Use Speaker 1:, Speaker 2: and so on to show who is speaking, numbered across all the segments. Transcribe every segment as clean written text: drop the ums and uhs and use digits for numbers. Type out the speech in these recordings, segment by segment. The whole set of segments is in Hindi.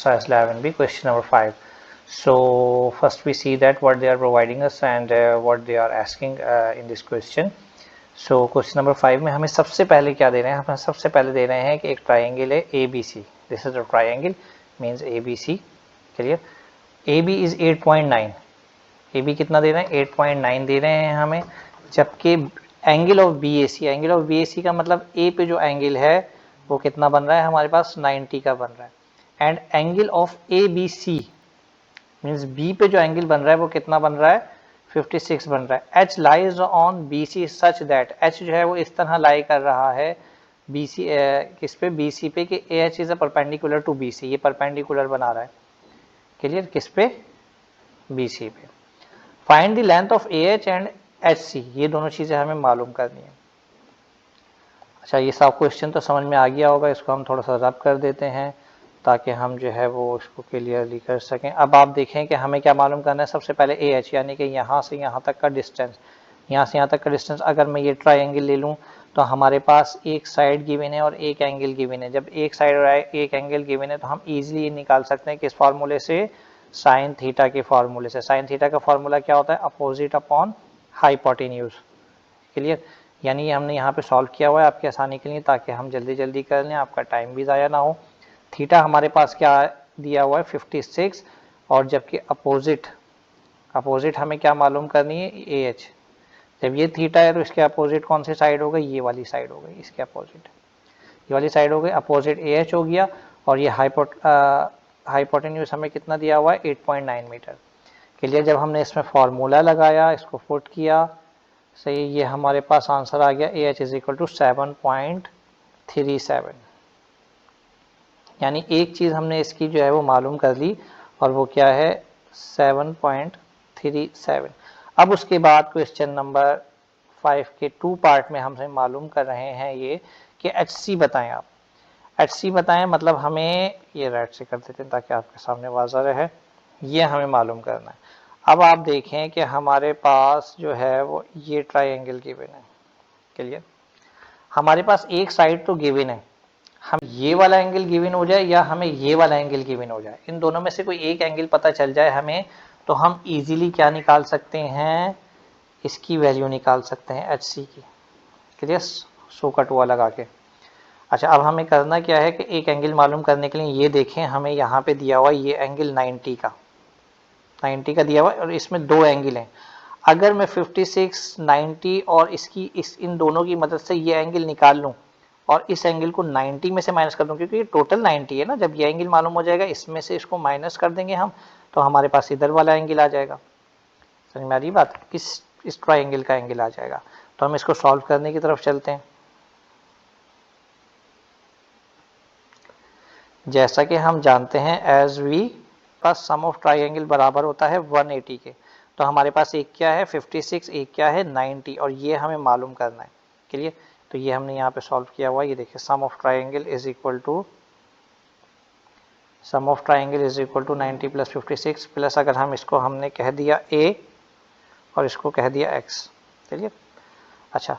Speaker 1: exercise 11b, question number 5. So first we see that what they are providing us and what they are asking in this question. So question number 5 में हमें सबसे पहले क्या दे रहे हैं? हमें सबसे पहले दे रहे हैं कि एक ट्राइंगल है ABC. This is a triangle, means ABC. Clear? AB is 8.9. AB कितना दे रहे हैं? 8.9 दे रहे हैं हमें, जबकि एंगल ऑफ BAC का मतलब A पे जो एंगल है वो कितना बन रहा है हमारे पास? 90 का बन रहा है. And angle of ABC means B पे जो एंगल बन रहा है वो कितना बन रहा है? 56 बन रहा है. H lies on BC such that, H जो है वो इस तरह लाई कर रहा है BC किस पे? BC पे, कि AH is a perpendicular to BC. ये परपेंडिकुलर बना रहा है. क्लियर? किस पे? BC पे. Find the length of AH and HC. ये दोनों चीजें हमें मालूम करनी है. अच्छा, ये सब क्वेश्चन तो समझ में आ गया होगा. इसको हम थोड़ा सा रब कर देते हैं ताकि हम जो है वो इसको क्लियरली कर सकें. अब आप देखें कि हमें क्या मालूम करना है. सबसे पहले AH यानी कि यहाँ से यहाँ तक का डिस्टेंस. यहाँ से यहाँ तक का डिस्टेंस अगर मैं ये ट्राइंगल ले लूँ तो हमारे पास एक साइड गिवन है और एक एंगल गिवन है. जब एक साइड और एक एंगल गिवन है तो हम इजीली ये निकाल सकते हैं किस फार्मूले से? साइन थीटा के फार्मूले से. साइन थीटा का फार्मूला क्या होता है? Opposite upon hypotenuse. क्लियर? यानी हमने यहाँ पे सॉल्व किया हुआ है आपकी आसानी के लिए ताकि हम जल्दी जल्दी कर लें, आपका टाइम भी ज़ाया ना हो. थीटा हमारे पास क्या दिया हुआ है? 56. और जबकि अपोजिट हमें क्या मालूम करनी है? AH. जब ये थीटा है तो इसके अपोजिट कौन सी साइड हो गई? ये वाली साइड हो गई. इसके अपोजिट ये वाली साइड हो गई. अपोजिट AH हो गया. और ये हाइपोटेन्यूज हमें कितना दिया हुआ है? 8.9 मीटर. क्लियर? जब हमने इसमें फार्मूला लगाया, इसको पुट किया, सही, ये हमारे पास आंसर आ गया AH इज इक्वल टू 7.37. यानी एक चीज़ हमने इसकी जो है वो मालूम कर ली और वो क्या है? 7.37. अब उसके बाद क्वेश्चन नंबर 5 के 2 पार्ट में हमसे मालूम कर रहे हैं ये कि HC बताएं. आप HC बताएं मतलब हमें ये राइट से कर देते हैं ताकि आपके सामने वाज़ा रहे. ये हमें मालूम करना है. अब आप देखें कि हमारे पास जो है वो ये ट्राइंगल गिवन है. क्लियर? हमारे पास एक साइड तो गिवन है. हम ये वाला एंगल गिवन हो जाए या हमें ये वाला एंगल गिवन हो जाए, इन दोनों में से कोई एक एंगल पता चल जाए हमें, तो हम इजीली क्या निकाल सकते हैं? इसकी वैल्यू निकाल सकते हैं HC की. क्लियर? सो कटुआ लगा के. अच्छा, अब हमें करना क्या है कि एक एंगल मालूम करने के लिए ये देखें, हमें यहाँ पे दिया हुआ ये एंगल 90 का दिया हुआ है और इसमें दो एंगल हैं. अगर मैं 56, 90 और इन दोनों की मदद से ये एंगल निकाल लूँ और इस एंगल को 90 में से माइनस कर दूं, क्योंकि ये टोटल 90 है ना. जब ये एंगल मालूम हो जाएगा इसमें से इसको माइनस कर देंगे हम, तो हमारे पास इधर वाला एंगल आ जाएगा. समझ में आ रही बात? इस ट्राइंगल का एंगल आ जाएगा. तो हम इसको सॉल्व करने की तरफ चलते हैं. जैसा कि हम जानते हैं as we pass sum of triangle बराबर होता है 180 के. तो हमारे पास एक क्या है? 56, एक क्या है? 90. और ये हमें मालूम करना है. क्लियर? तो ये हमने यहाँ पे सॉल्व किया हुआ है. ये देखिए, sum of triangle is equal to 90 plus 56 plus, अगर हम इसको हमने कह दिया A और इसको कह दिया X. चलिए, अच्छा,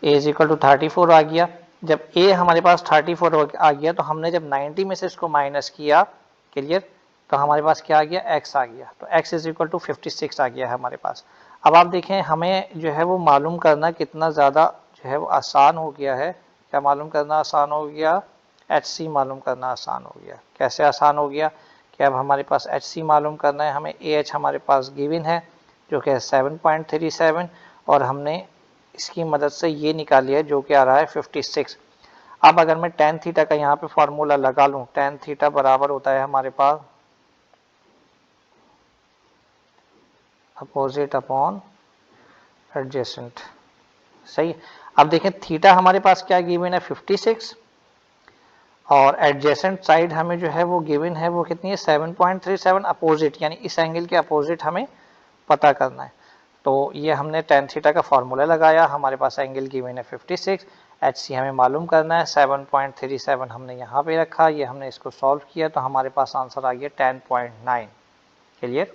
Speaker 1: A इज इक्वल टू 34 आ गया. जब A हमारे पास 34 आ गया तो हमने जब 90 में से इसको माइनस किया, क्लियर, तो हमारे पास क्या आ गया? X आ गया. तो X इज इक्वल टू 56 आ गया है हमारे पास. अब आप देखें, हमें जो है वो मालूम करना कितना ज़्यादा जो है वो आसान हो गया है. क्या मालूम करना आसान हो गया? HC मालूम करना आसान हो गया. कैसे आसान हो गया? कि अब हमारे पास HC मालूम करना है हमें. AH हमारे पास गिवन है जो कि है 7.37 और हमने इसकी मदद से ये निकाल लिया है जो कि आ रहा है 56. अब अगर मैं tan थीटा का यहाँ पे फॉर्मूला लगा लूँ, tan थीटा बराबर होता है हमारे पास अपोजिट अपॉन एडजेसेंट. सही. अब देखें, थीटा हमारे पास क्या गिवन है? 56. और एडजेसेंट साइड हमें जो है वो गिवन है वो कितनी है? 7.37. अपोजिट यानी इस एंगल के अपोजिट हमें पता करना है. तो ये हमने tan थीटा का फॉर्मूला लगाया. हमारे पास एंगल गिवन है 56. HC हमें मालूम करना है 7.37 हमने यहाँ पे रखा. ये हमने इसको सॉल्व किया तो हमारे पास आंसर आ गया 10.9. क्लियर?